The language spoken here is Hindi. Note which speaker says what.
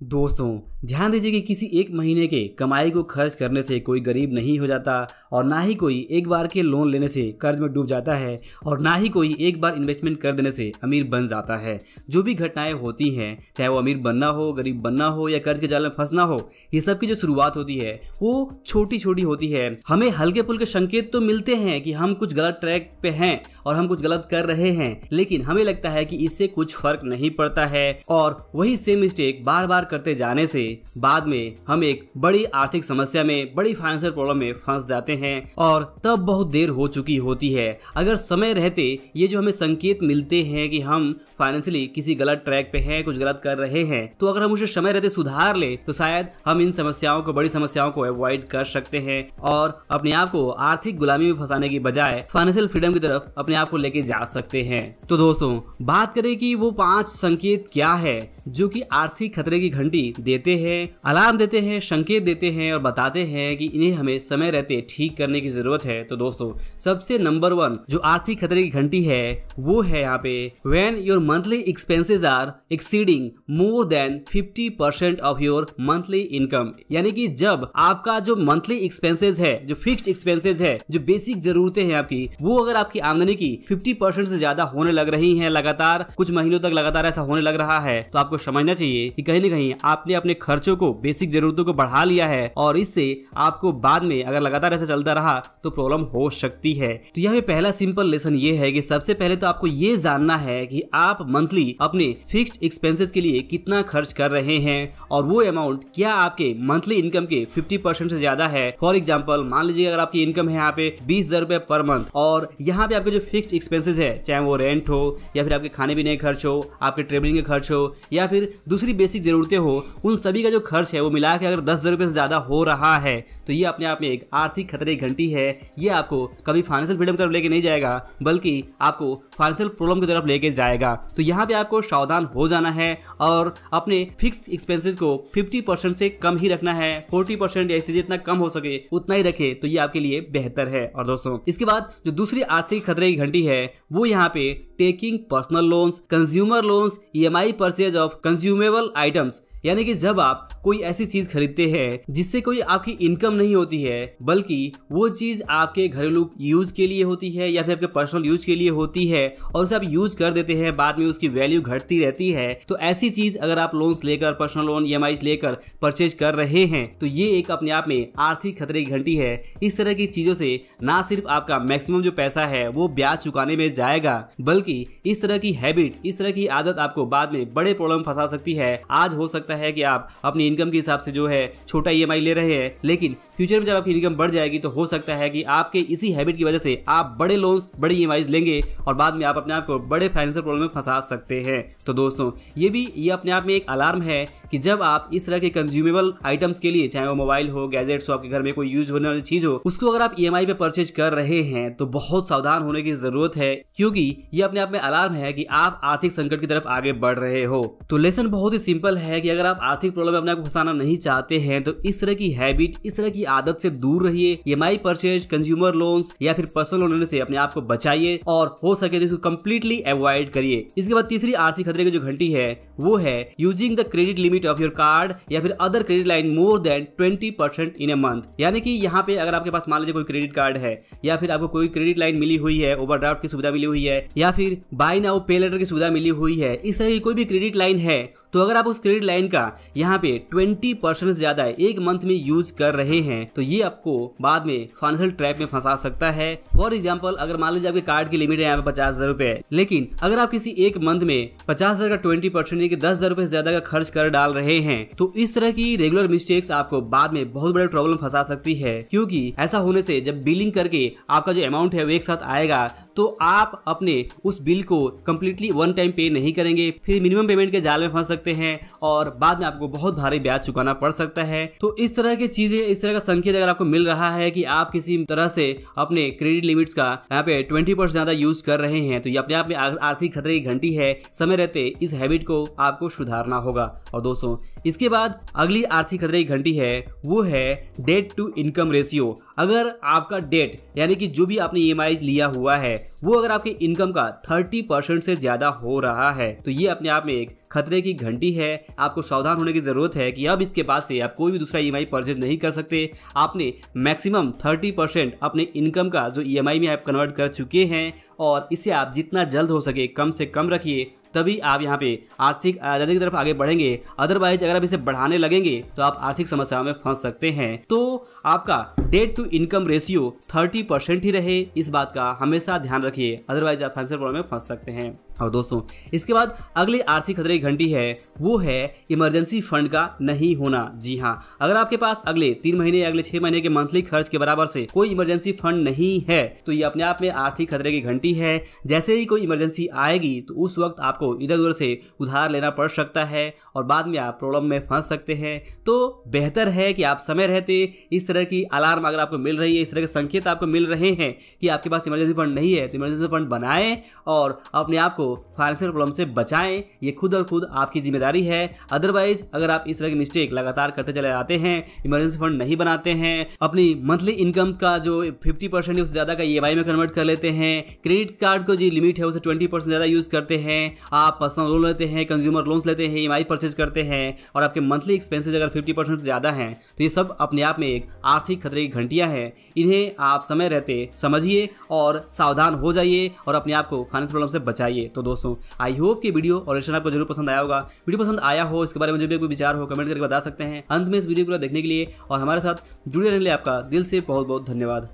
Speaker 1: दोस्तों ध्यान दीजिए कि किसी एक महीने के कमाई को खर्च करने से कोई गरीब नहीं हो जाता और ना ही कोई एक बार के लोन लेने से कर्ज में डूब जाता है और ना ही कोई एक बार इन्वेस्टमेंट कर देने से अमीर बन जाता है। जो भी घटनाएं होती हैं, चाहे वो अमीर बनना हो, गरीब बनना हो या कर्ज के जाल में फंसना हो, ये सब की जो शुरुआत होती है वो छोटी छोटी होती है। हमें हल्के फुल्के संकेत तो मिलते हैं कि हम कुछ गलत ट्रैक पे हैं और हम कुछ गलत कर रहे हैं, लेकिन हमें लगता है कि इससे कुछ फर्क नहीं पड़ता है और वही सेम मिस्टेक बार बार करते जाने से बाद में हम एक बड़ी आर्थिक समस्या में, बड़ी फाइनेंशियल प्रॉब्लम में फंस जाते हैं और तब बहुत देर हो चुकी होती है। अगर समय रहते ये जो हमें संकेत मिलते हैं कि हम फाइनेंशियली किसी गलत ट्रैक पे हैं, कुछ गलत कर रहे हैं, तो अगर हम उसे समय रहते सुधार ले तो शायद हम इन समस्याओं को, बड़ी समस्याओं को अवॉइड कर सकते हैं और अपने आप को आर्थिक गुलामी में फंसाने की बजाय फाइनेंशियल फ्रीडम की तरफ अपने आप को लेके जा सकते हैं। तो दोस्तों बात करें कि वो 5 संकेत क्या है जो कि आर्थिक खतरे की घंटी देते हैं, अलार्म देते हैं, संकेत देते हैं और बताते हैं कि इन्हें हमें समय रहते ठीक करने की जरूरत है। तो दोस्तों सबसे नंबर 1 जो आर्थिक खतरे की घंटी है वो है यहाँ पे when your monthly expenses are exceeding more than 50% of your monthly income. यानी कि जब आपका जो मंथली एक्सपेंसेस है, जो फिक्स्ड एक्सपेंसेस है, जो बेसिक जरूरतें हैं आपकी, वो अगर आपकी आमदनी की 50% से ज्यादा होने लग रही हैं, लगातार कुछ महीनों तक लगातार ऐसा होने लग रहा है, तो आपको समझना चाहिए कि कहीं ना कहीं आपने अपने खर्चों को, बेसिक जरूरतों को बढ़ा लिया है और इससे आपको बाद में अगर लगातार ऐसा चलता रहा तो प्रॉब्लम हो सकती है। तो यहाँ पे पहला सिंपल लेसन ये है कि सबसे पहले तो आपको ये जानना है कि आप मंथली अपने फिक्स्ड एक्सपेंसेस के लिए कितना खर्च कर रहे हैं और वो अमाउंट क्या आपके मंथली इनकम के 50% से ज्यादा है। फॉर एग्जांपल मान लीजिए अगर आपकी इनकम है यहाँ पे 20,000 रुपए पर मंथ और यहाँ पे आपके जो फिक्स्ड एक्सपेंसेस है, चाहे वो रेंट हो या फिर आपके खाने पीने के खर्च हो, आपके ट्रेवलिंग के खर्च हो या फिर दूसरी बेसिक जरूरतें हो, उन सभी का जो खर्च है वो मिला के अगर 10,000 रुपए से ज्यादा हो रहा है तो ये अपने आप में एक आर्थिक खतरे की घंटी है। ये आपको कभी फाइनेंशियल फ्रीडम की तरफ लेके नहीं जाएगा बल्कि आपको फाइनेंशियल प्रॉब्लम की तरफ लेके जाएगा। तो यहाँ पे आपको सावधान हो जाना है और अपने फिक्स्ड एक्सपेंसेस को 50% से कम ही रखना है। 40% या इससे जितना कम हो सके उतना ही रखे तो ये आपके लिए बेहतर है। और दोस्तों इसके बाद जो दूसरी आर्थिक खतरे की घंटी है वो यहाँ पे taking personal loans, consumer loans, EMI purchase of consumable items. यानी कि जब आप कोई ऐसी चीज खरीदते हैं जिससे कोई आपकी इनकम नहीं होती है बल्कि वो चीज आपके घरेलू यूज के लिए होती है या फिर आपके पर्सनल यूज के लिए होती है और उसे आप यूज कर देते हैं, बाद में उसकी वैल्यू घटती रहती है, तो ऐसी चीज अगर आप लोन्स लेकर, पर्सनल लोन, EMI लेकर परचेज कर रहे हैं तो ये एक अपने आप में आर्थिक खतरे की घंटी है। इस तरह की चीजों से ना सिर्फ आपका मैक्सिमम जो पैसा है वो ब्याज चुकाने में जाएगा बल्कि इस तरह की हैबिट, इस तरह की आदत आपको बाद में बड़े प्रॉब्लम फंसा सकती है। आज हो सकता है कि आप अपनी इनकम के हिसाब से जो है छोटा EMI ले रहे हैं, लेकिन फ्यूचर में जब आपकी इनकम बढ़ जाएगी तो हो सकता है कि आपके इसी हैबिट की वजह से आप बड़े लोन्स, बड़े EMI लेंगे और बाद में आप अपने आप को बड़े फाइनेंशियल प्रॉब्लम में फंसा सकते हैं। तो दोस्तों ये अपने आप में एक अलार्म है कि जब आप इस तरह के कंज्यूमेबल आइटम्स के लिए, चाहे वो मोबाइल हो, गैजेट्स हो, आपके घर में कोई यूज होने वाली चीज हो, उसको अगर आप EMI पे परचेज कर रहे हैं तो बहुत सावधान होने की जरूरत है, क्योंकि ये अपने आप में अलार्म है कि आप आर्थिक संकट की तरफ आगे बढ़ रहे हो। तो लेसन बहुत ही सिंपल है कि अगर आप आर्थिक प्रॉब्लम में अपने आप को फंसाना नहीं चाहते हैं तो इस तरह की हैबिट, इस तरह की आदत से दूर रहिए। EMI परचेज, कंज्यूमर लोन्स या फिर पर्सनल लोन से अपने आप को बचाइए और हो सके तो इसको कंप्लीटली अवॉइड करिए। इसके बाद तीसरी आर्थिक खतरे की जो घंटी है वो है using the credit limit of your card या फिर other credit line more than 20% in a month. यानी कि यहाँ पे अगर आपके पास मान लीजिए कोई क्रेडिट कार्ड है या फिर आपको कोई क्रेडिट लाइन मिली हुई है, ओवरड्राफ्ट की सुविधा मिली हुई है या फिर बाय नाउ पे लेटर की सुविधा मिली हुई है, इस तरह की कोई भी क्रेडिट लाइन है, तो अगर आप उस क्रेडिट लाइन का यहाँ पे 20% से ज्यादा एक मंथ में यूज कर रहे हैं तो ये आपको बाद में फाइनेंशियल ट्रैप में फंसा सकता है। फॉर एग्जांपल अगर मान लीजिए आपके कार्ड की लिमिट है यहाँ पे 50,000 रुपए, लेकिन अगर आप किसी एक मंथ में 50,000 का 20% यानी कि 10,000 रुपए से ज्यादा का खर्च कर डाल रहे हैं तो इस तरह की रेगुलर मिस्टेक्स आपको बाद में बहुत बड़े प्रॉब्लम फंसा सकती है। क्योंकि ऐसा होने से जब बिलिंग करके आपका जो अमाउंट है वो एक साथ आएगा तो आप अपने उस बिल को कंप्लीटली वन टाइम पे नहीं करेंगे, फिर मिनिमम पेमेंट के जाल में फंस सकते हैं और बाद में आपको बहुत भारी ब्याज चुकाना पड़ सकता है। तो इस तरह की चीजें, इस तरह का संकेत अगर आपको मिल रहा है कि आप किसी तरह से अपने क्रेडिट लिमिट्स का यहाँ पे 20% ज्यादा यूज कर रहे हैं तो ये अपने आप में आर्थिक खतरे की घंटी है। समय रहते इस हैबिट को आपको सुधारना होगा। और दोस्तों इसके बाद अगली आर्थिक खतरे की घंटी है वो है डेट टू इनकम रेशियो। अगर आपका डेट यानी कि जो भी आपने ईएमआई लिया हुआ है वो अगर आपकी इनकम का 30% से ज्यादा हो रहा है तो ये अपने आप में एक खतरे की घंटी है। आपको सावधान होने की जरूरत है कि अब इसके बाद से आप कोई भी दूसरा ईएमआई परचेज नहीं कर सकते। आपने मैक्सिमम 30% अपने इनकम का जो ईएमआई में आप कन्वर्ट कर चुके हैं और इसे आप जितना जल्द हो सके कम से कम रखिए, तभी आप यहाँ पे आर्थिक आजादी की तरफ आगे बढ़ेंगे। अदरवाइज अगर आप इसे बढ़ाने लगेंगे तो आप आर्थिक समस्याओं में फंस सकते हैं। तो आपका डेट टू इनकम रेशियो 30% ही रहे, इस बात का हमेशा ध्यान रखिए, अदरवाइज आप फाइनेंशियल प्रॉब्लम में फंस सकते हैं। और दोस्तों इसके बाद अगली आर्थिक खतरे की घंटी है वो है इमरजेंसी फंड का नहीं होना। जी हाँ, अगर आपके पास अगले 3 महीने या अगले 6 महीने के मंथली खर्च के बराबर से कोई इमरजेंसी फंड नहीं है तो ये अपने आप में आर्थिक खतरे की घंटी है। जैसे ही कोई इमरजेंसी आएगी तो उस वक्त आपको इधर उधर से उधार लेना पड़ सकता है और बाद में आप प्रॉब्लम में फंस सकते हैं। तो बेहतर है कि आप समय रहते इस तरह की अलार्म अगर आपको मिल रही है, इस तरह के संकेत आपको मिल रहे हैं कि आपके पास इमरजेंसी फंड नहीं है तो इमरजेंसी फंड बनाएं और अपने आप को फाइनेंशियल प्रॉब्लम से बचाएं। ये खुद और खुद आपकी जिम्मेदारी है। अदरवाइज अगर आप इस तरह की मिस्टेक लगातार करते चले जाते हैं, इमरजेंसी फंड नहीं बनाते हैं, अपनी मंथली इनकम का जो 50% है उससे ज्यादा का ईएमआई में कन्वर्ट कर लेते हैं, क्रेडिट कार्ड को जो लिमिट है उसे 20% ज्यादा यूज करते हैं, आप पर्सनल लोन लेते हैं, कंज्यूमर लोन्स लेते हैं, ईएमआई परचेज करते हैं और आपके मंथली एक्सपेंसेस अगर 50% से ज्यादा हैं तो ये सब अपने आप में एक आर्थिक खतरे की घंटियां हैं। इन्हें आप समय रहते समझिए और सावधान हो जाइए और अपने आप को फाइनेंशियल प्रॉब्लम से बचाइए। तो दोस्तों आई होप कि वीडियो और लेसन आपको जरूर पसंद आया होगा। वीडियो पसंद आया हो इसके बारे में जो भी कोई विचार हो कमेंट करके बता सकते हैं। अंत में इस वीडियो को देखने के लिए और हमारे साथ जुड़े रहने के लिए आपका दिल से बहुत बहुत धन्यवाद।